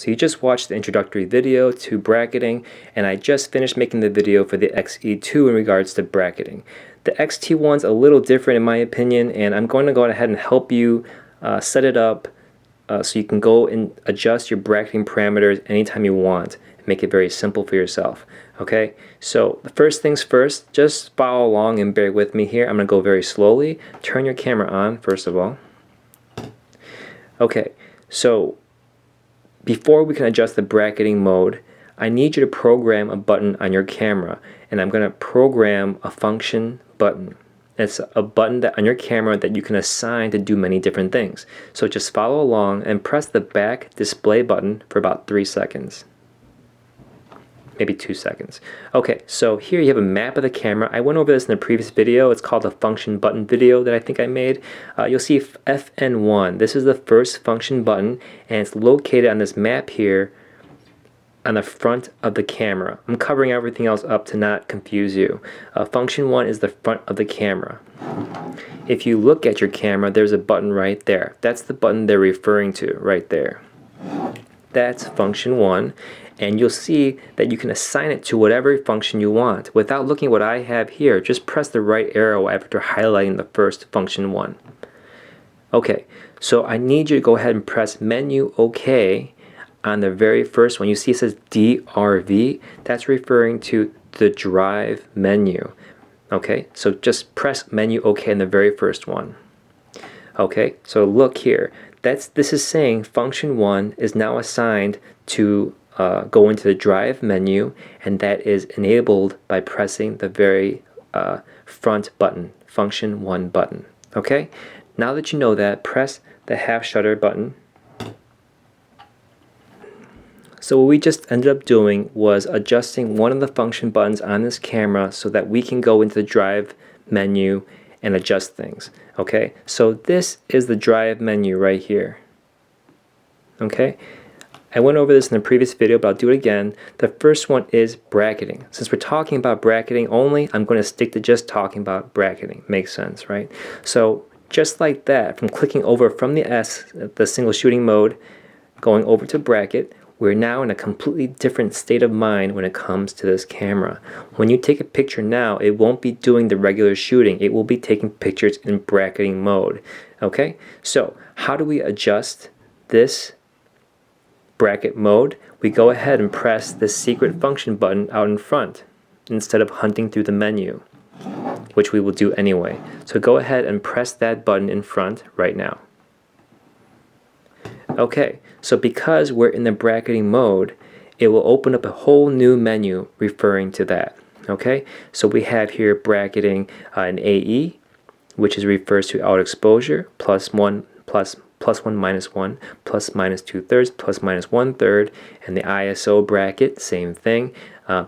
So you just watched the introductory video to bracketing, and I just finished making the video for the XE2 in regards to bracketing. The XT1's a little different in my opinion, and I'm going to go ahead and help you set it up so you can go and adjust your bracketing parameters anytime you want. Make it very simple for yourself. Okay, so the first things first, just follow along and bear with me here. I'm going to go very slowly. Turn your camera on first of all. Okay, so before we can adjust the bracketing mode, I need you to program a button on your camera, and I'm going to program a function button. It's a button that on your camera that you can assign to do many different things. So just follow along and press the back display button for about 3 seconds. Maybe 2 seconds. Okay, so here you have a map of the camera. I went over this in the previous video. It's called a function button video that I think I made. You'll see FN1. This is the first function button, and it's located on this map here on the front of the camera. I'm covering everything else up to not confuse you. Function 1 is the front of the camera. If you look at your camera, there's a button right there. That's the button they're referring to right there. That's function 1, and you'll see that you can assign it to whatever function you want. Without looking at what I have here, just press the right arrow after highlighting the first function 1. Okay, so I need you to go ahead and press menu OK on the very first one. You see it says DRV. That's referring to the drive menu. Okay, so just press menu OK on the very first one. Okay, so look here. This is saying function 1 is now assigned to go into the drive menu, and that is enabled by pressing the very front button, function 1 button. Okay, now that you know that, press the half shutter button. So what we just ended up doing was adjusting one of the function buttons on this camera so that we can go into the drive menu and adjust things. Okay, so this is the drive menu right here. Okay, I went over this in the previous video, but I'll do it again. The first one is bracketing. Since we're talking about bracketing only, I'm going to stick to just talking about bracketing. Makes sense, right? So just like that, from clicking over from the S, the single shooting mode, going over to bracket, we're now in a completely different state of mind when it comes to this camera. When you take a picture now, it won't be doing the regular shooting. It will be taking pictures in bracketing mode. Okay, so how do we adjust this bracket mode? We go ahead and press the secret function button out in front instead of hunting through the menu, which we will do anyway. So go ahead and press that button in front right now. Okay, so because we're in the bracketing mode, it will open up a whole new menu referring to that. Okay, so we have here bracketing an AE, which refers to out exposure, plus 1, minus 1, plus minus 2/3, plus minus 1/3, and the ISO bracket, same thing.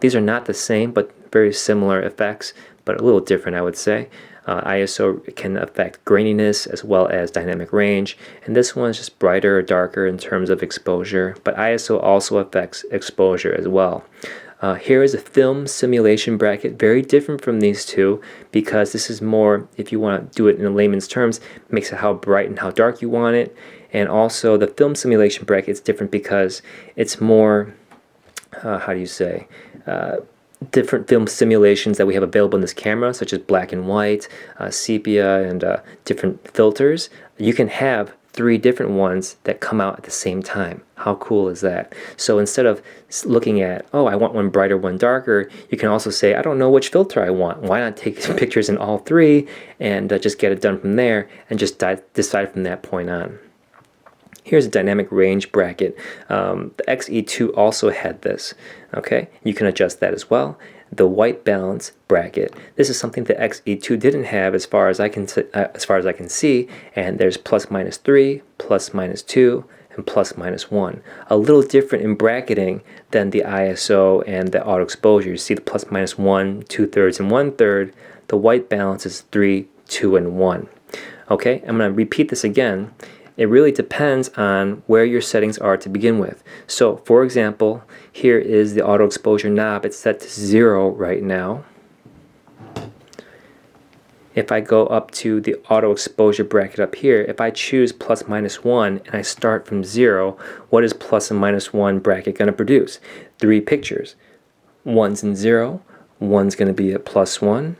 These are not the same, but very similar effects, but a little different, I would say. ISO can affect graininess as well as dynamic range, and this one is just brighter or darker in terms of exposure, but ISO also affects exposure as well. Here is a film simulation bracket, very different from these two because this is more, if you want to do it in layman's terms, makes it how bright and how dark you want it, and also the film simulation bracket is different because it's more, how do you say, different film simulations that we have available in this camera, such as black and white, sepia, and different filters. You can have 3 different ones that come out at the same time. How cool is that? So instead of looking at, oh, I want one brighter, one darker, you can also say, I don't know which filter I want. Why not take pictures in all 3 and just get it done from there and just decide from that point on. Here's a dynamic range bracket. The XE2 also had this. Okay, you can adjust that as well. The white balance bracket. This is something the XE2 didn't have, as far as I can see. And there's plus minus 3, plus minus 2, and plus minus 1. A little different in bracketing than the ISO and the auto exposure. You see the plus minus 1, 2/3, and 1/3. The white balance is 3, 2, and 1. Okay, I'm going to repeat this again. It really depends on where your settings are to begin with. So for example, here is the auto exposure knob. It's set to 0 right now. If I go up to the auto exposure bracket up here, if I choose plus minus 1 and I start from 0, what is plus and minus 1 bracket going to produce? 3 pictures. One's in 0, one's going to be at plus 1,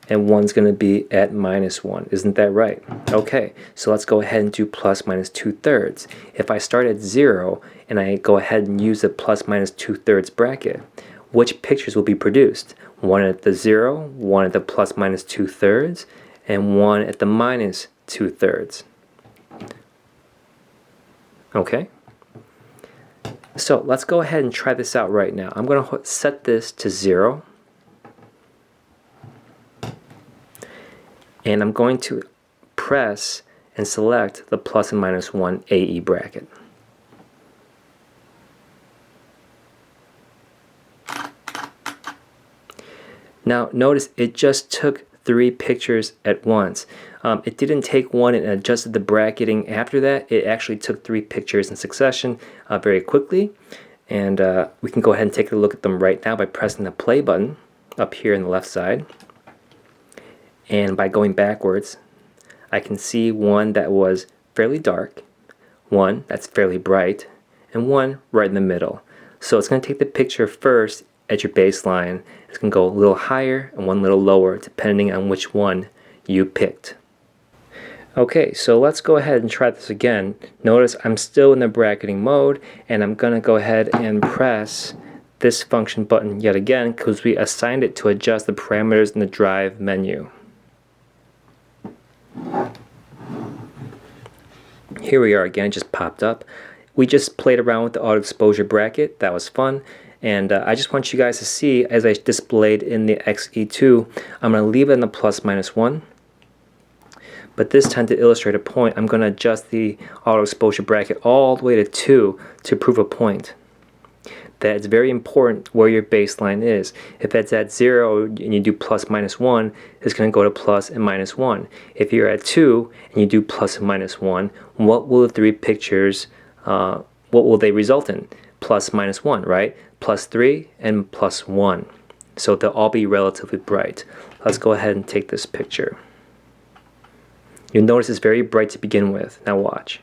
and one's going to be at minus 1. Isn't that right? Okay, so let's go ahead and do plus minus 2/3. If I start at 0 and I go ahead and use the plus minus 2/3 bracket, which pictures will be produced? One at the 0, one at the plus minus 2/3, and one at the minus 2/3. Okay? So let's go ahead and try this out right now. I'm going to set this to 0. And I'm going to press and select the plus and minus 1 AE bracket. Now notice it just took 3 pictures at once. It didn't take one and adjusted the bracketing after that. It actually took 3 pictures in succession very quickly. And we can go ahead and take a look at them right now by pressing the play button up here on the left side. And by going backwards, I can see one that was fairly dark, one that's fairly bright, and one right in the middle. So it's going to take the picture first at your baseline. It's going to go a little higher and one a little lower depending on which one you picked. Okay, so let's go ahead and try this again. Notice I'm still in the bracketing mode, and I'm going to go ahead and press this function button yet again because we assigned it to adjust the parameters in the drive menu. Here we are again, it just popped up. We just played around with the auto exposure bracket. That was fun. And I just want you guys to see, as I displayed in the XT2, I'm going to leave it in the plus minus 1. But this time, to illustrate a point, I'm going to adjust the auto exposure bracket all the way to 2 to prove a point. That it's very important where your baseline is. If it's at 0 and you do plus minus 1, it's going to go to plus and minus 1. If you're at 2 and you do plus and minus 1, what will the 3 pictures, what will they result in? Plus minus 1, right? Plus 3 and plus 1. So they'll all be relatively bright. Let's go ahead and take this picture. You'll notice it's very bright to begin with. Now watch.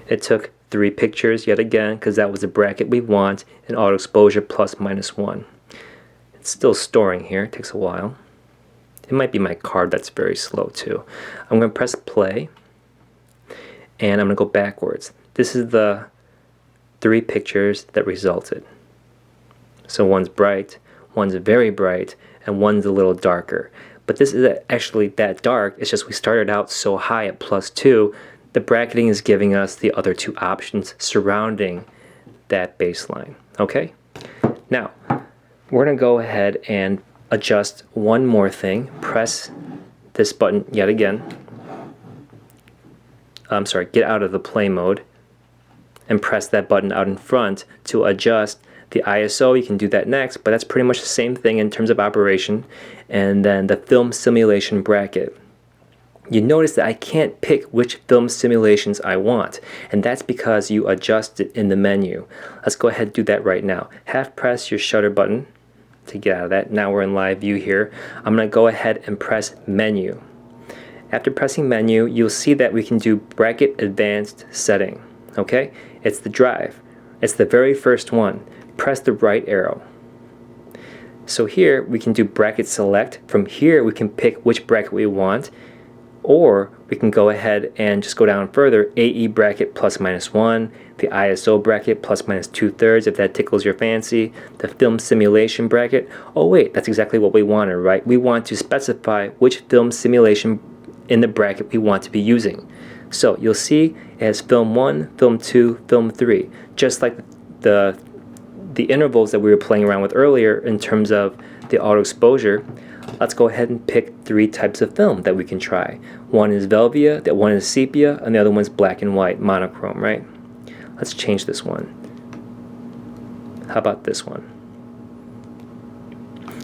It took 3 pictures yet again because that was the bracket we want in auto exposure plus minus 1. It's still storing here. It takes a while. It might be my card that's very slow too. I'm going to press play and I'm going to go backwards. This is the 3 pictures that resulted. So one's bright, one's very bright, and one's a little darker. But this is actually that dark. It's just we started out so high at plus 2. The bracketing is giving us the other 2 options surrounding that baseline. Okay? Now, we're going to go ahead and adjust one more thing. Press this button yet again. I'm sorry, get out of the play mode and press that button out in front to adjust the ISO. You can do that next, but that's pretty much the same thing in terms of operation. And then the film simulation bracket. You notice that I can't pick which film simulations I want, and that's because you adjust it in the menu. Let's go ahead and do that right now. Half press your shutter button to get out of that. Now we're in live view here. I'm going to go ahead and press menu. After pressing menu, you'll see that we can do bracket advanced setting. Okay? It's the drive. It's the very first one. Press the right arrow. So here we can do bracket select. From here we can pick which bracket we want, or we can go ahead and just go down further. AE bracket plus minus 1, the ISO bracket plus minus 2/3 if that tickles your fancy, the film simulation bracket. Oh wait, that's exactly what we wanted, right? We want to specify which film simulation in the bracket we want to be using. So you'll see it has film 1, film 2, film 3, just like the intervals that we were playing around with earlier in terms of the auto exposure. Let's go ahead and pick 3 types of film that we can try. One is Velvia, that one is sepia, and the other one's black and white, monochrome, right? Let's change this one. How about this one?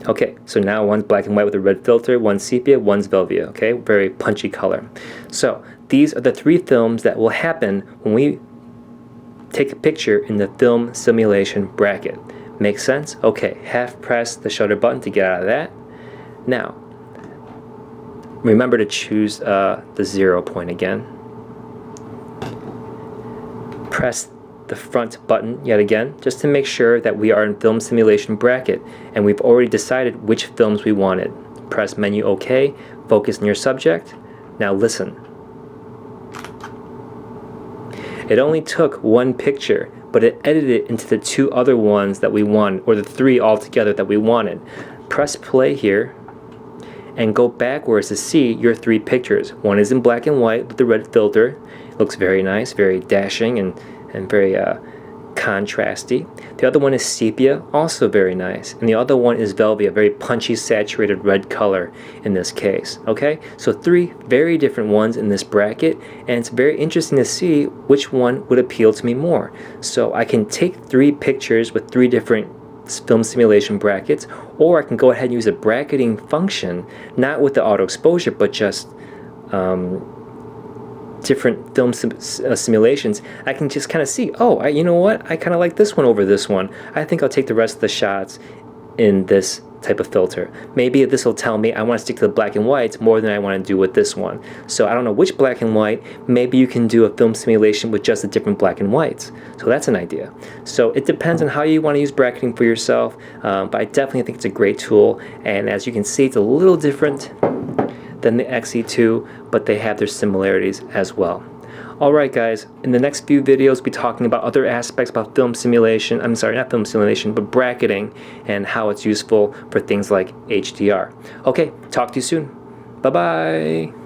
Okay, so now one's black and white with a red filter, one's sepia, one's Velvia, okay? Very punchy color. So these are the 3 films that will happen when we take a picture in the film simulation bracket. Makes sense? Okay, half press the shutter button to get out of that. Now, remember to choose the 0 point again. Press the front button yet again, just to make sure that we are in film simulation bracket and we've already decided which films we wanted. Press menu OK, focus on your subject. Now listen. It only took one picture, but it edited it into the 2 other ones that we wanted, or the 3 altogether that we wanted. Press play here and go backwards to see your 3 pictures. One is in black and white with the red filter. It looks very nice, very dashing and very contrasty. The other one is sepia, also very nice. And the other one is velvet, a very punchy, saturated red color in this case. Okay, so 3 very different ones in this bracket, and it's very interesting to see which one would appeal to me more. So I can take 3 pictures with 3 different film simulation brackets, or I can go ahead and use a bracketing function, not with the auto exposure, but just different film simulations. I can just kind of see, oh, you know what, I kind of like this one over this one. I think I'll take the rest of the shots in this type of filter. Maybe this will tell me I want to stick to the black and whites more than I want to do with this one. So I don't know which black and white. Maybe you can do a film simulation with just the different black and whites. So that's an idea. So it depends on how you want to use bracketing for yourself, but I definitely think it's a great tool, and as you can see, it's a little different than the XT2, but they have their similarities as well. Alright guys, in the next few videos we'll be talking about other aspects about film simulation, I'm sorry, not film simulation, but bracketing, and how it's useful for things like HDR. Okay, talk to you soon. Bye-bye.